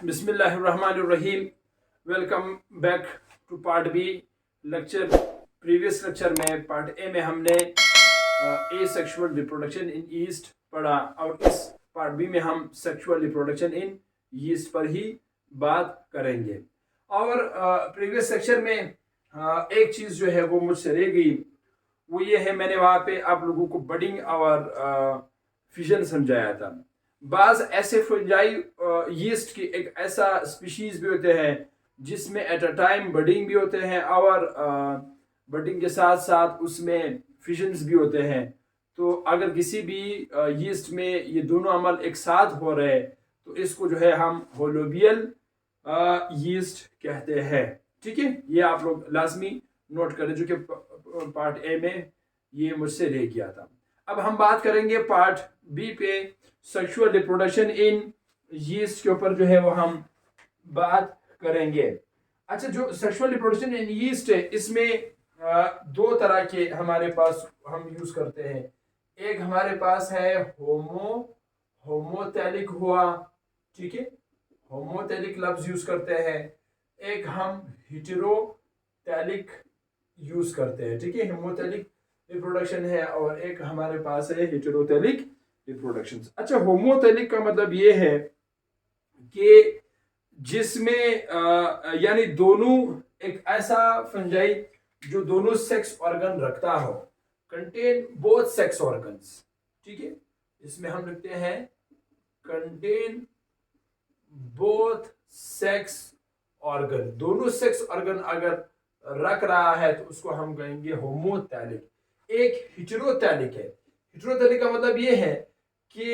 बिस्मिल्लाहिर्रहमानिर्रहीम। Welcome back to part B lecture. Previous lecture में part A में हमने asexual reproduction in yeast पढ़ा और इस पार्ट बी में हम सेक्सुअल रिप्रोडक्शन इन यीस्ट पर ही बात करेंगे। और प्रीवियस सेक्शन में एक चीज़ जो है वो मुझसे रह गई, वो ये है, मैंने वहाँ पे आप लोगों को बडिंग और फिजन समझाया था। बाज ऐसे फंजाई यीस्ट की एक ऐसा स्पीशीज भी होते हैं जिसमें एट अ टाइम बडिंग भी होते हैं और बडिंग के साथ साथ उसमें फिजन्स भी होते हैं। तो अगर किसी भी यीस्ट में ये दोनों अमल एक साथ हो रहे हैं तो इसको जो है हम होलोबियल यीस्ट कहते हैं। ठीक है, ये आप लोग लाजमी नोट करें, जो कि पार्ट ए में ये मुझसे रह गया था। अब हम बात करेंगे पार्ट बी पे, सेक्सुअल रिप्रोडक्शन इन यीस्ट के ऊपर जो है वो हम बात करेंगे। अच्छा, जो सेक्सुअल रिप्रोडक्शन इन यीस्ट है इसमें दो तरह के हमारे पास हम यूज करते हैं। एक हमारे पास है होमोथेलिक हुआ, ठीक है, होमोथेलिक लफ्ज यूज करते हैं। एक हम हेटेरोथेलिक यूज करते हैं, ठीक है, होमोथेलिक रिप्रोडक्शन है और एक हमारे पास है हेटेरोथेलिक रिप्रोडक्शन। अच्छा, होमोथेलिक का मतलब ये है कि जिसमें यानी दोनों एक ऐसा फंजाई जो दोनों सेक्स ऑर्गन रखता हो, कंटेन बोथ सेक्स ऑर्गन्स, ठीक है, इसमें हम लिखते हैं कंटेन बोथ सेक्स ऑर्गन। दोनों सेक्स ऑर्गन अगर रख रहा है तो उसको हम कहेंगे होमोथेलिक। एक हेटेरोथेलिक है। हेटेरोथेलिक का मतलब ये है कि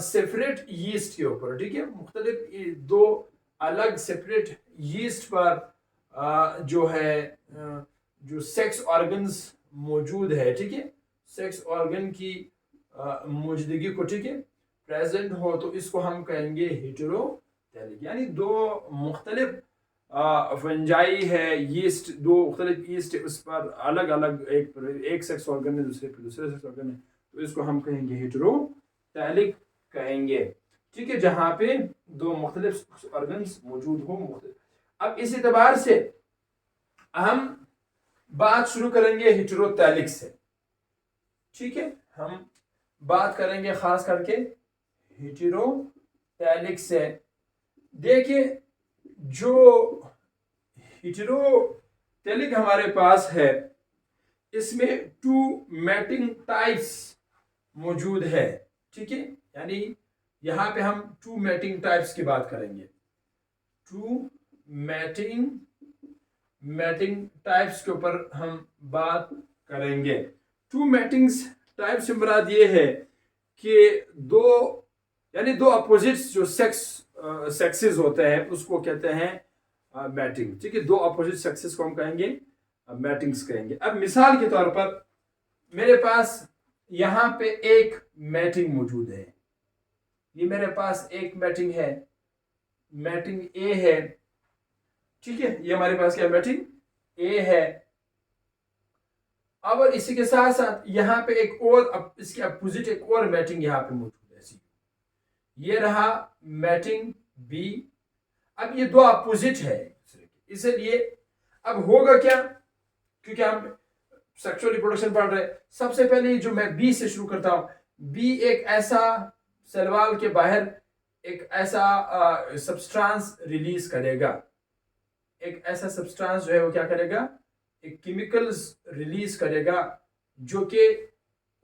सेपरेट यीस्ट के ऊपर, ठीक है, मुख्तलिफ दो अलग सेपरेट यीस्ट पर जो है जो सेक्स ऑर्गन्स मौजूद है, ठीक है, सेक्स ऑर्गन की मौजूदगी को, ठीक है, प्रेजेंट हो, तो इसको हम कहेंगे हेटेरोथेलिक। यानी दो मुख्तलिफ फंजाई है, यीस्ट, दो मुख्तलिफ यीस्ट है, उस पर अलग अलग एक सेक्स ऑर्गन है, दूसरे पर दूसरे सेक्स ऑर्गन है, तो इसको हम कहेंगे हेटेरोथेलिक कहेंगे, ठीक है, जहां पे दो मुख्तलिफ ऑर्गन्स मौजूद हो मुख्तलिफ। अब इस एतबार से हम बात शुरू करेंगे हेटेरोथेलिक से, ठीक है, हम बात करेंगे खास करके हेटेरोथेलिक से। देखिए, जो हेटेरोथेलिक हमारे पास है इसमें टू मैटिंग टाइप्स मौजूद है, ठीक है, यानी यहां पे हम टू मैटिंग टाइप्स की बात करेंगे। टू मैटिंग टाइप्स के ऊपर हम बात करेंगे। टू मैटिंग्स टाइप्स से मुराद ये है कि दो यानी दो अपोजिट्स जो सेक्सेस होते हैं उसको कहते हैं मैटिंग, ठीक है, दो अपोजिट सेक्सेस को हम कहेंगे मैटिंग्स कहेंगे। अब मिसाल के तौर पर मेरे पास यहां पे एक मैटिंग मौजूद है, ये मेरे पास एक मैटिंग है, मैटिंग ए है, ठीक है, ये हमारे पास क्या मैटिंग ए है। अब इसी के साथ साथ यहां पे एक और इसके अपोजिट एक और मैटिंग यहां पे मौजूद है, ये रहा मैटिंग बी। अब ये दो अपोजिट है इसलिए अब होगा क्या, क्योंकि हम सेक्सुअल रिप्रोडक्शन पढ़ रहे हैं, सबसे पहले जो मैं बी से शुरू करता हूं, बी एक ऐसा सेलवाल के बाहर एक ऐसा सब्सटेंस रिलीज करेगा, एक ऐसा सब्सटेंस जो है वो क्या करेगा, एक केमिकल्स रिलीज करेगा जो कि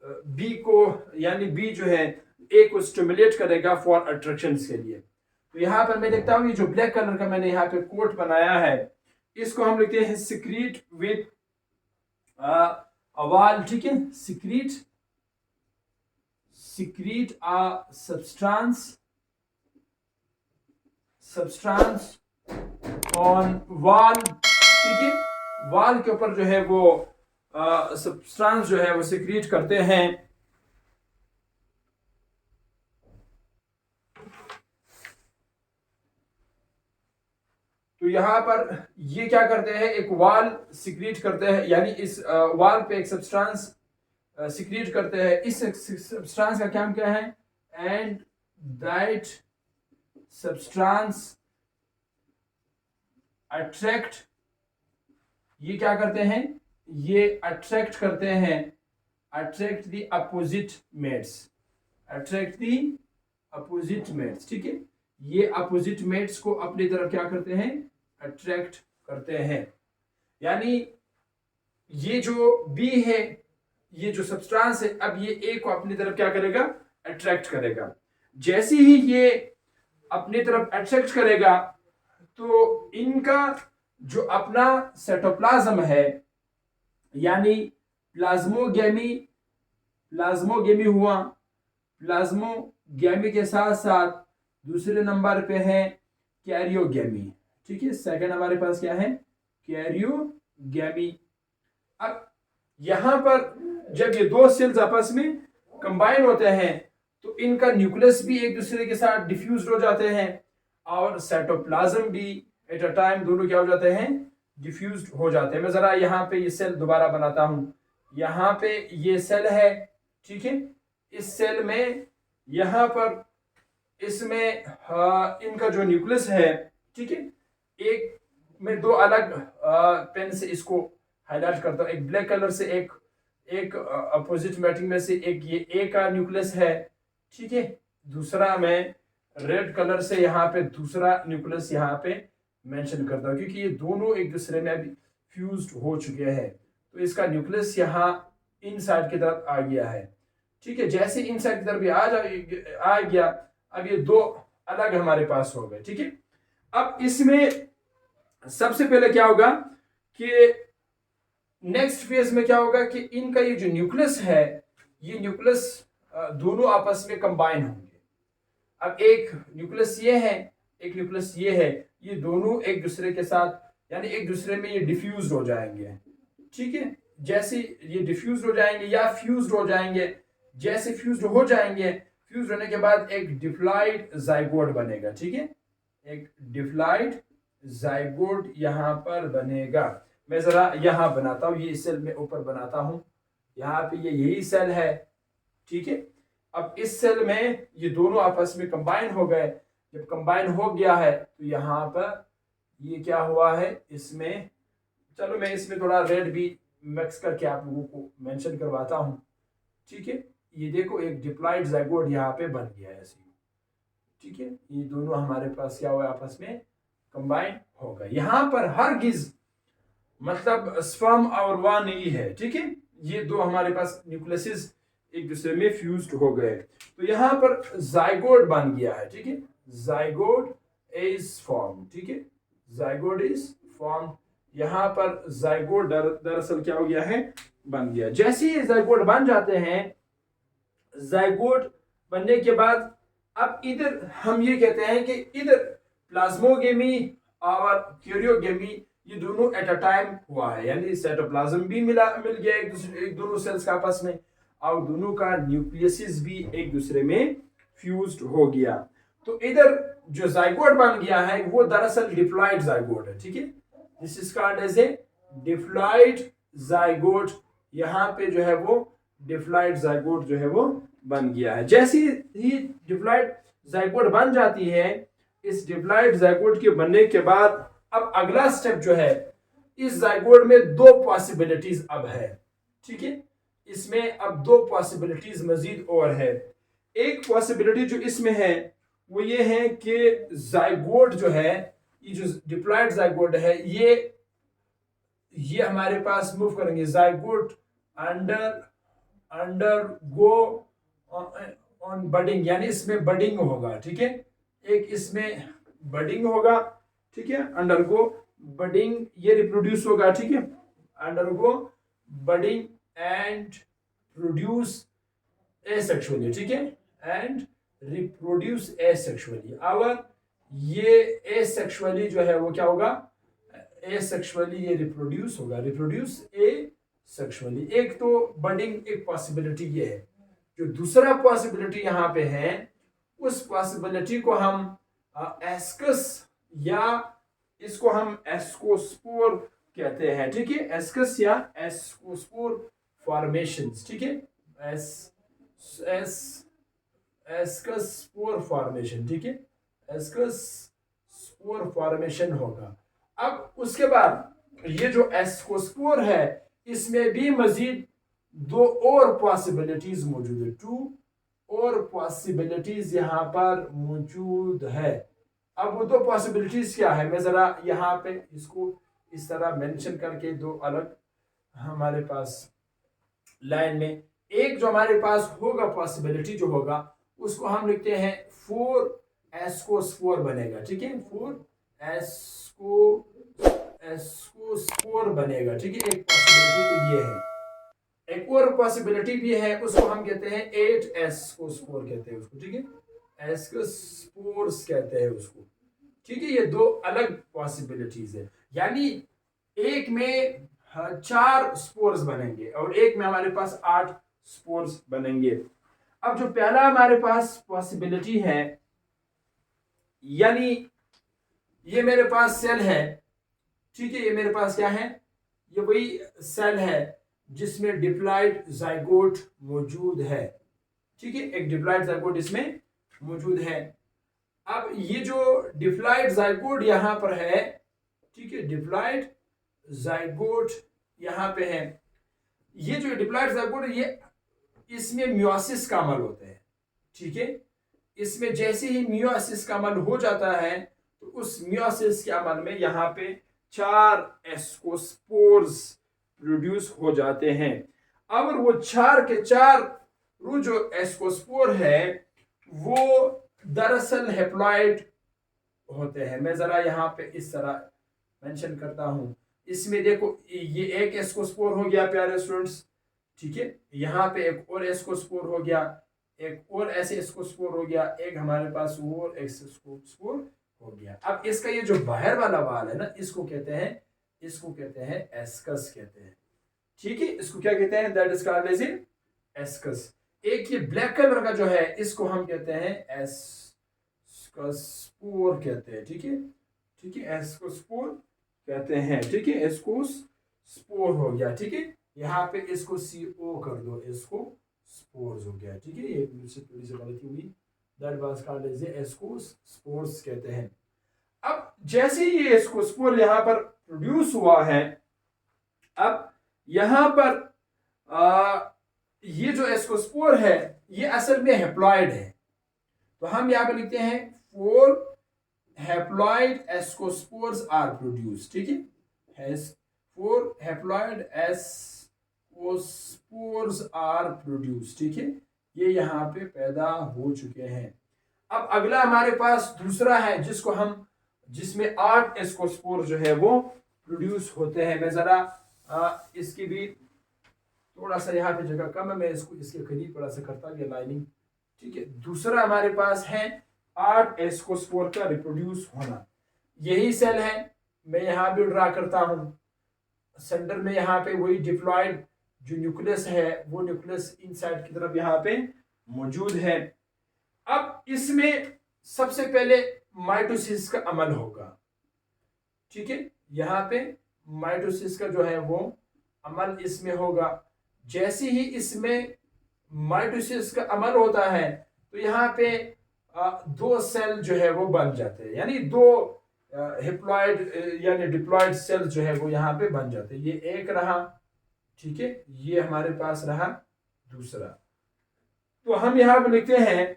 बी को यानी बी जो है ए को स्टिमुलेट करेगा फॉर अट्रैक्शन के लिए। तो यहां पर मैं देखता हूं ये जो ब्लैक कलर का मैंने यहाँ पे कोट बनाया है इसको हम लिखते हैं सिक्रीट विद अवाल, ठीक है, सिक्रीट आ सब्सटेंस ऑन वाल, ठीक है, वाल के ऊपर जो है वो सब्सटेंस जो है वो सिक्रीट करते हैं। तो यहां पर ये क्या करते हैं, एक वाल सिक्रीट करते हैं, यानी इस वाल पे एक सब्सटेंस सिक्रीट करते हैं। इस सब्सटेंस का क्या है, एंड दैट सब्सटेंस अट्रैक्ट, ये क्या करते हैं, ये अट्रैक्ट करते हैं, attract the opposite mates, attract the opposite mates, ठीक है। ये अपोजिट मेट्स को अपनी तरफ क्या करते हैं, अट्रैक्ट करते हैं। यानी ये जो बी है, ये जो सब्सटेंस है, अब ये ए को अपनी तरफ क्या करेगा, अट्रैक्ट करेगा। जैसे ही ये अपनी तरफ अट्रैक्ट करेगा तो इनका जो अपना साइटोप्लाज्म है, यानी प्लाज्मोगेमी, प्लाज्मोगेमी हुआ, प्लाज्मोगेमी के साथ साथ दूसरे नंबर पे है कैरियोगेमी, ठीक है। सेकंड हमारे पास क्या है, कैरियोगेमी। अब यहां पर जब ये दो सेल्स आपस में कंबाइन होते हैं तो इनका न्यूक्लियस भी एक दूसरे के साथ डिफ्यूज हो जाते हैं और साइटोप्लाज्म भी एट अ टाइम दोनों क्या हो जाते हैं, डिफ्यूज हो जाते हैं। मैं जरा यहाँ पे ये सेल दोबारा बनाता हूं। यहाँ पे ये सेल है, ठीक है। इस सेल में यहाँ पर इसमें इनका जो न्यूक्लियस है, ठीक है, एक में दो अलग पेन से इसको हाईलाइट करता हूं। एक ब्लैक कलर से एक अपोजिट मैटिंग में से एक ये ए का न्यूक्लियस है, ठीक है। दूसरा मैं रेड कलर से यहाँ पे दूसरा न्यूक्लियस यहाँ पे मेंशन करता हूँ, क्योंकि ये दोनों एक दूसरे में अभी फ्यूज्ड हो चुके हैं। तो इसका न्यूक्लियस यहाँ इन साइड की तरफ आ गया है, ठीक है। जैसे इन साइड की तरफ आ गया, अब ये दो अलग हमारे पास हो गए, ठीक है। अब इसमें सबसे पहले क्या होगा कि नेक्स्ट फेज में क्या होगा कि इनका ये जो न्यूक्लियस है, ये न्यूक्लियस दोनों आपस में कंबाइन होंगे। अब एक न्यूक्लियस ये है, एक न्यूक्लियस ये है, ये दोनों एक दूसरे के साथ यानी एक दूसरे में ये डिफ्यूज हो जाएंगे, ठीक है। जैसे ये डिफ्यूज हो जाएंगे या फ्यूज्ड हो जाएंगे, जैसे फ्यूज्ड हो जाएंगे, फ्यूज होने के बाद एक डिप्लॉइड जाइगोट बनेगा, ठीक है। एक डिप्लॉइड जाइगोट यहां पर बनेगा। मैं जरा यहां बनाता हूं, ये इस सेल में ऊपर बनाता हूं। यहाँ पे ये यही सेल है, ठीक है। अब इस सेल में ये दोनों आपस में कंबाइन हो गए। जब कंबाइन हो गया है तो यहाँ पर ये क्या हुआ है, इसमें चलो मैं इसमें थोड़ा रेड भी मिक्स करके आप लोगों को मेंशन करवाता हूं, ठीक है। ये देखो एक डिप्लॉइड जाइगोट यहाँ पे बन गया है ऐसे, ठीक है। ये दोनों हमारे पास क्या हुआ, आपस में कंबाइन हो गए। यहाँ पर हरगिज मतलब स्पर्म और ओवा नहीं है, ठीक है। ये दो हमारे पास न्यूक्लियस एक दूसरे में फ्यूज्ड हो गए, तो यहाँ पर जाइगोट बन गया है, ठीक है। जाइगोट इज फॉर्म, ठीक है, जाइगोट इज फॉर्म। यहाँ पर जाइगोट दरअसल क्या हो गया है, बन गया। जैसे ही जाइगोट बन जाते हैं, जाइगोट बनने के बाद अब इधर हम ये कहते हैं कि इधर प्लाज्मोगेमी और कैरियोगेमी ये दोनों एट अ टाइम हुआ है, यानी साइटोप्लाज्म भी मिल गया एक दोनों सेल्स का आपस में, और दोनों का न्यूक्लियस भी एक दूसरे में फ्यूज्ड हो गया। तो इधर जो जाइगोट बन गया है वो दरअसल डिप्लॉइड जाइगोट है, ठीक है। This is called as a diploid zygote. यहाँ पे जो है वो डिप्लॉइड जाइगोट जो है वो बन गया है। जैसे ही डिप्लॉइड जाइगोट बन जाती है, इस डिप्लॉइड जाइगोट के बनने के बाद अब अगला स्टेप जो है, इस जाइगोट में दो पॉसिबिलिटीज अब है, ठीक है। इसमें अब दो पॉसिबिलिटीज मजीद और है। एक पॉसिबिलिटी जो इसमें है वो ये है कि जाइगोट जो है, ये जो डिप्लॉइड जाइगोट है, ये हमारे पास मूव करेंगे। Zygote under go on budding, यानी इसमें बडिंग होगा, ठीक है। एक इसमें बडिंग होगा, ठीक है, अंडरगो बडिंग, ये रिप्रोड्यूस होगा, ठीक है। Undergo budding and produce asexually, ठीक है, एंड रिप्रोड्यूस एसेक्सुअली। और ये एसेक्सुअली जो है वो क्या होगा, एसेक्सुअली ये रिप्रोड्यूस होगा, रिप्रोड्यूस एसेक्सुअली। एक तो बडिंग एक पॉसिबिलिटी ये है। जो दूसरा पॉसिबिलिटी यहाँ पे है, उस पॉसिबिलिटी को हम एस्कस या इसको हम एस्कोस्पोर कहते हैं, ठीक है। एस्कस या एस्कोस्पोर फॉर्मेशंस, ठीक है, एस्कस स्पोर फॉर्मेशन, ठीक है, एस्कस स्पोर फॉर्मेशन होगा। अब उसके बाद ये जो एस्कोस्पोर है इसमें भी मजीद दो और पॉसिबिलिटीज मौजूद है, टू और पॉसिबिलिटीज यहाँ पर मौजूद है। अब वो दो पॉसिबिलिटीज क्या है, मैं जरा यहाँ पे इसको इस तरह मेंशन करके दो अलग हमारे पास लाइन में, एक जो हमारे पास होगा पॉसिबिलिटी जो होगा उसको हम लिखते हैं 4 एस्कोस्पोर बनेगा, ठीक है, 4 एस्कोस्पोर बनेगा, ठीक है। एक पॉसिबिलिटी तो ये है, एक और पॉसिबिलिटी भी है, उसको हम कहते हैं 8 एस्कोस्पोर कहते हैं उसको, ठीक है, एस्कोस्पोर्स कहते हैं उसको, ठीक है। ये दो अलग पॉसिबिलिटीज है, यानी एक में 4 स्पोर्स बनेंगे और एक में हमारे पास 8 स्पोर्स बनेंगे। अब जो पहला हमारे पास पॉसिबिलिटी है, यानी ये मेरे पास सेल है, ठीक है, ये मेरे पास क्या है, ये वही सेल है जिसमें डिप्लॉइड जाइगोट मौजूद है, ठीक है, एक डिप्लॉइड जाइगोट इसमें मौजूद है। अब ये जो डिप्लॉइड जाइगोट यहां पर है, ठीक है, डिप्लॉइड जाइगोट यहां पे है, ये जो डिप्लॉइड जाइगोट है ये इसमें मियोसिस का अमल होता है, ठीक है। इसमें जैसे ही मियोसिस का अमल हो जाता है तो उस मियोसिस के अमल में यहाँ पे 4 एस्कोस्पोर्स प्रोड्यूस हो जाते हैं। अब वो 4 के 4 वो जो एस्कोस्पोर है वो दरअसल हेप्लॉइड होते हैं। मैं जरा यहाँ पे इस तरह मेंशन करता हूं, इसमें देखो ये एक एस्कोस्पोर हो गया प्यारे स्टूडेंट्स, ठीक है, यहाँ पे एक और एस्कोस्पोर हो गया, एक और ऐसे एस्कोस्पोर हो गया, एक हमारे पास और एस्कोस्पोर हो गया। अब इसका ये जो बाहर वाला वाल है ना, इसको कहते हैं एस्कस कहते हैं, ठीक है, इसको क्या कहते हैं, that is called as ascus. एक ये ब्लैक कलर का जो है इसको हम कहते हैं एस्कोस्पोर कहते हैं, ठीक है, ठीक है, एस्कोस्पोर कहते हैं, ठीक है, एस्कोस्पोर हो गया, ठीक है, यहाँ पे इसको CO कर दो, इसको स्पोर्स हो गया, ठीक है, ये मुझसे थोड़ी सी गलती हुई, that was called as ascospores कहते हैं। अब जैसे ये एस्कोस्पोर यहाँ पर प्रोड्यूस हुआ है, अब यहाँ पर ये जो एस्कोस्पोर है ये असल में हेप्लॉइड है, तो हम यहाँ पे लिखते हैं 4 हेप्लॉइड एस्कोस्पोर्स आर प्रोड्यूस, ठीक है, 4 हेप्लॉइड एस्कोस्पोर्स आर प्रोड्यूस, ठीक है, ये यहाँ पे पैदा हो चुके हैं। अब अगला हमारे पास दूसरा है जिसमें 8 एस्कोस्पोर जो है वो प्रोड्यूस होते हैं। मैं जरा इसकी भी थोड़ा सा यहाँ पे जगह कम है, मैं इसको इसके करीब थोड़ा सा करता गया लाइनिंग, ठीक है। दूसरा हमारे पास है 8 एस्कोस्पोर का रिप्रोड्यूस होना, यही सेल है, मैं यहाँ भी ड्रा करता हूँ, सेंटर में यहाँ पे वही डिप्लॉइड जो न्यूक्लियस है वो न्यूक्लियस इनसाइड की तरफ यहाँ पे मौजूद है। अब इसमें सबसे पहले माइटोसिस का अमल होगा, ठीक है, यहाँ पे माइटोसिस का जो है वो अमल इसमें होगा। जैसे ही इसमें माइटोसिस का अमल होता है तो यहाँ पे 2 सेल जो है वो बन जाते हैं, यानी 2 हेप्लॉइड यानी डिप्लॉइड सेल जो है वो यहाँ पे बन जाते हैं। ये एक रहा, ठीक है, ये हमारे पास रहा दूसरा। तो हम यहाँ पे लिखते हैं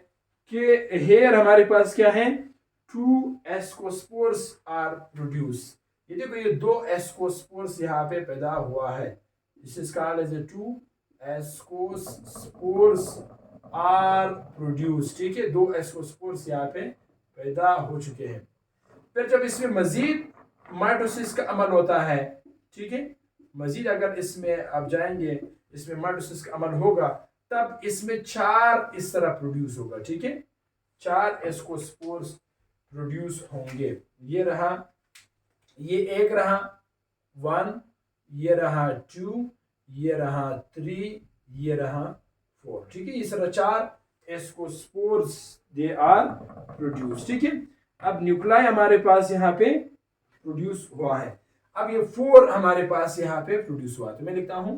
कि हेयर हमारे पास क्या है, 2 एस्कोस्पोर्स आर प्रोड्यूस। ये देखो ये 2 एस्कोस्पोर्स यहाँ पे पैदा हुआ है, this is called as 2 ascospores are produce, ठीक है, 2 एस्कोस्पोर्स यहाँ पे पैदा हो चुके हैं। फिर जब इसमें मजीद माइटोसिस का अमल होता है, ठीक है, मजीद अगर इसमें आप जाएंगे, इसमें माइटोसिस का अमल होगा तब इसमें 4 इस तरह प्रोड्यूस होगा, ठीक है, 4 एस्कोस्पोर्स प्रोड्यूस होंगे। ये रहा, ये एक रहा 1, ये रहा 2, ये रहा 3, ये रहा 4, ठीक है, इस तरह 4 एस्कोस्पोर्स दे आर प्रोड्यूस, ठीक है। अब न्यूक्लाई हमारे पास यहाँ पे प्रोड्यूस हुआ है, अब ये 4 हमारे पास यहाँ पे प्रोड्यूस हुआ, तो मैं लिखता हूं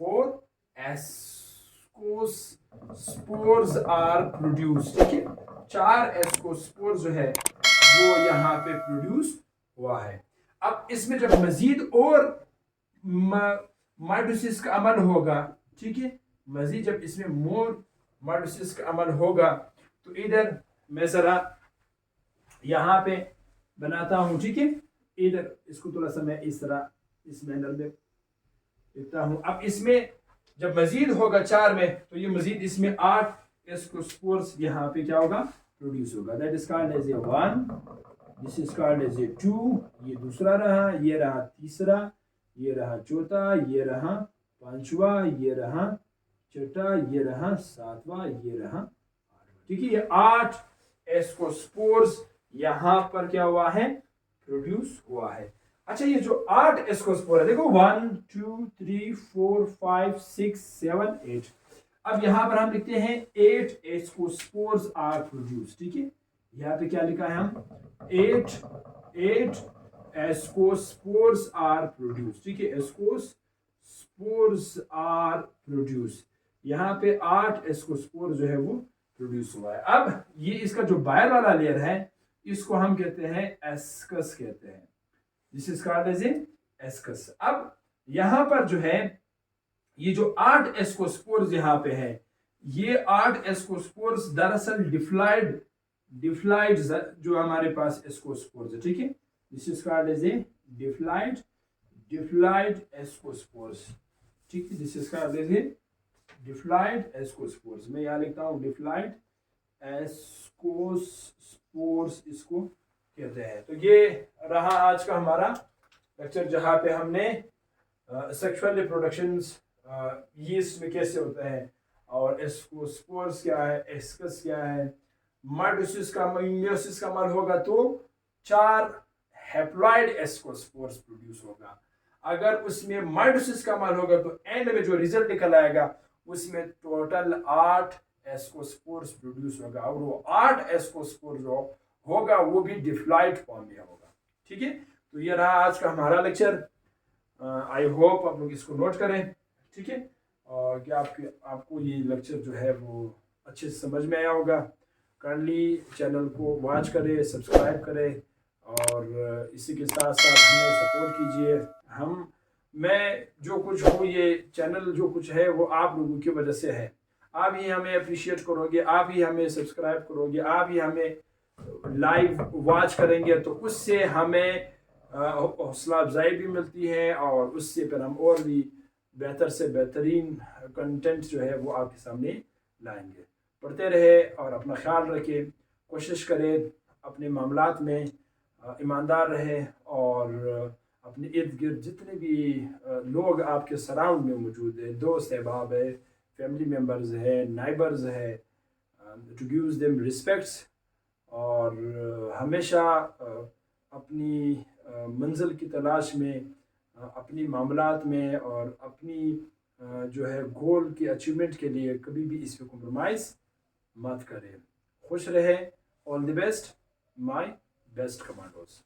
4 एस्कोस्पोर्स आर प्रोड्यूस, ठीक है, 4 एस्कोस्पोर्स जो है वो यहाँ पे प्रोड्यूस हुआ है। अब इसमें जब मजीद और माइटोसिस का अमल होगा, ठीक है, मजीद जब इसमें मोर माइटोसिस का अमल होगा तो इधर मैं जरा यहाँ पे बनाता हूँ, ठीक है, इधर इसको थोड़ा सा मैं इस तरह इस मैनर में लिखता हूँ। अब इसमें जब मजीद होगा 4 में तो ये मजीद इसमें 8 एस्कोस्पोर्स यहाँ पे क्या होगा, प्रोड्यूस होगा। That is called as a 1, this is called as a 2, ये दूसरा रहा, ये रहा तीसरा, ये रहा चौथा, ये रहा पांचवा, ये रहा छठा, ये रहा सातवां, ये रहा आठवां, ठीक है। ये 8 एस्कोस्पोर्स यहाँ पर क्या हुआ है, प्रोड्यूस हुआ है। अच्छा, ये जो 8 एस्कोस्पोर है, देखो 1 2 3 4 5 6 7 8। अब यहां पर हम लिखते हैं 8 एस्कोस्पोर्स आर प्रोड्यूस, ठीक है। यहाँ पे क्या लिखा है हम, 8 एस्कोस्पोर्स आर प्रोड्यूस, ठीक है, एस्कोस्पोर्स आर प्रोड्यूस। यहाँ पे 8 एस्कोस्पोर जो है वो प्रोड्यूस हुआ है। अब ये इसका जो बाहर वाला लेयर है इसको हम कहते हैं एस्कस कहते हैं, this is called as ascus. अब यहां पर जो है ये जो 8 एस्कोस्पोर्स यहाँ पे है, ये 8 एस्कोस्पोर्स दरअसल डिफ्लाइड जो हमारे पास एस्कोस्पोर्स है, ठीक है, this is called as a डिफ्लाइड एस्कोस्पोर्स, ठीक है, this is called as a डिफ्लाइड एस्कोस्पोर्स। मैं यहाँ लिखता हूँ डिफ्लाइड एस्कोस्पोर्स इसको कहते हैं। तो ये रहा आज का हमारा लेक्चर जहाँ पे हमने सेक्सुअल रिप्रोडक्शंस यीस्ट में कैसे होता है और एस्कोस्पोर्स क्या है, एस्कस क्या है, माइटोसिस का मेयोसिस का अमल होगा तो 4 हैप्लॉइड एस्कोस्पोर्स प्रोड्यूस होगा। अगर उसमें माइटोसिस का अमल होगा तो एंड में जो रिजल्ट निकल आएगा उसमें टोटल 8 एस्कोस्पोर्स प्रोड्यूस होगा और वो 8 एस्कोस्पोर जो होगा वो भी डिफ्लाइड फॉर्म में होगा, ठीक है। तो ये रहा आज का हमारा लेक्चर। आई होप आप लोग इसको नोट करें, ठीक है, और कि आपको ये लेक्चर जो है वो अच्छे से समझ में आया होगा। काइंडली चैनल को वॉच करें, सब्सक्राइब करें और इसी के साथ साथ हमें सपोर्ट कीजिए। मैं जो कुछ हूँ, ये चैनल जो कुछ है वो आप लोगों की वजह से है। आप ही हमें अप्रिशिएट करोगे, आप ही हमें सब्सक्राइब करोगे, आप ही हमें लाइव वॉच करेंगे तो उससे हमें हौसला अफजाई भी मिलती है और उससे फिर हम और भी बेहतर से बेहतरीन कंटेंट जो है वो आपके सामने लाएंगे। पढ़ते रहे और अपना ख्याल रखें, कोशिश करें अपने मामलात में ईमानदार रहें और अपने इर्द गिर्द जितने भी लोग आपके सराउंड में मौजूद है, दोस्त अहबाब है, फैमिली मेम्बर्स है, नाइबर्स है, टू गिव देम रिस्पेक्ट्स और हमेशा अपनी मंजिल की तलाश में, अपनी मामलात में और अपनी जो है गोल की अचीवमेंट के लिए कभी भी इस पर कॉम्प्रोमाइज़ मत करें। खुश रहे। All the best, my best commandos.